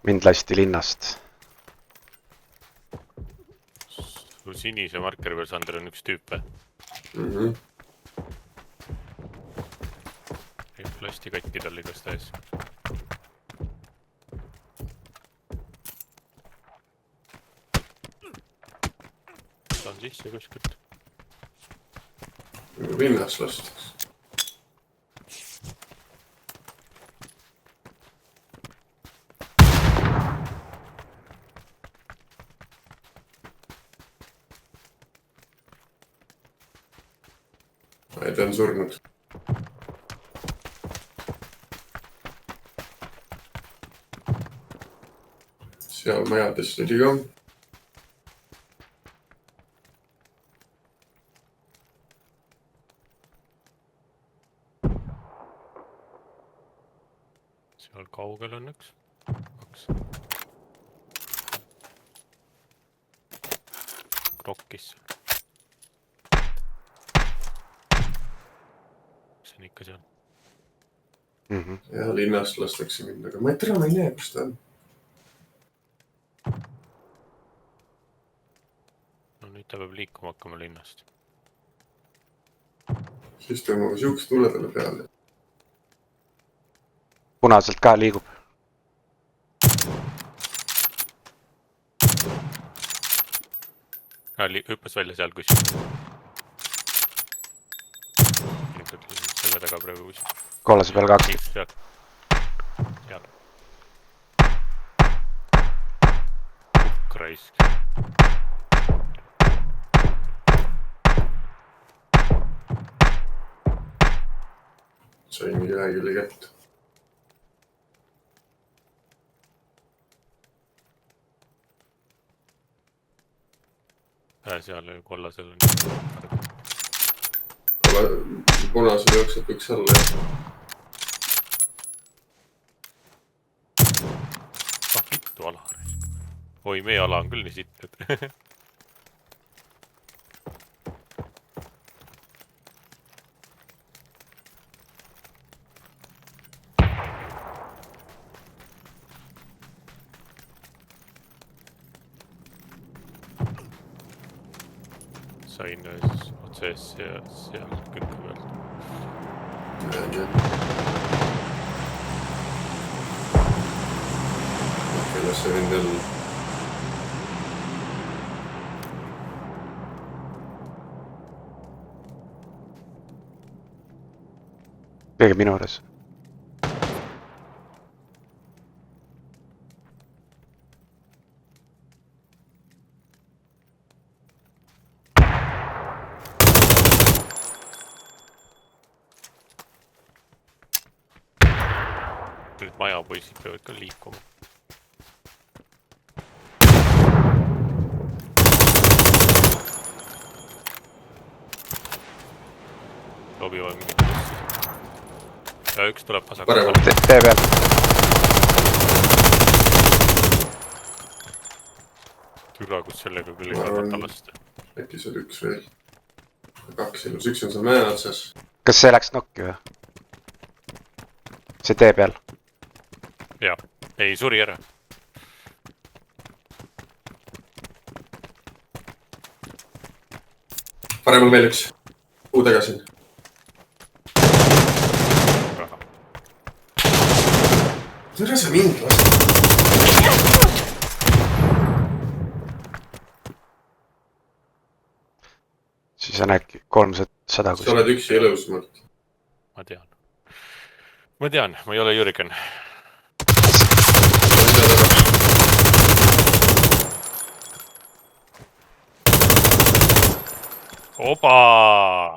Mind lasti linnast. Su sinise markeri peal, Sander, on üks tüüp Mhm. lasti katki tal igast täis. Saan sisse kuskilt. Linnas lastakse. Ta on surnud. Seal majades oli ka. Seal kaugel on üks. Kaks. Krokkis. See on ikka seal. Ja linnast lastakse mind, aga ma ei näe, kus ta on. No nüüd ta peab liikuma hakkama linnast. Siis tõmbame siukest tuledele peale. Punaselt ka liigub. Hüppas välja seal kuskil. Selle taga praegu kuskil. Kollase peal 2. Seal. Raisk. Sain midagi küll kätte. Seal kollasel on. Punasel jookseb üks alla. Vittu ala. Oi, meie ala on küll nii sitt, et... Sain otse seal kõike pealt. Kelles see vind jälle? Kõige minu juures. Nüüd majapoisid peavad ka liikuma. Lobivad mingit bussi. Ja üks tuleb vasakul. Tee peal. Türa, kus sellega küll ei kannata lasta. Äkki seal üks veel. 2 ilus, üks on seal mäe otsas. Kas see läks nokki või? See tee peal. Jaa, ei suri ära. Paremal veel üks. Puu tagasi. Tere sa mind lasi. Siis on äkki 300 Sa oled üksi elus, Mart. Ma tean, ma ei ole Jürgen. Opa!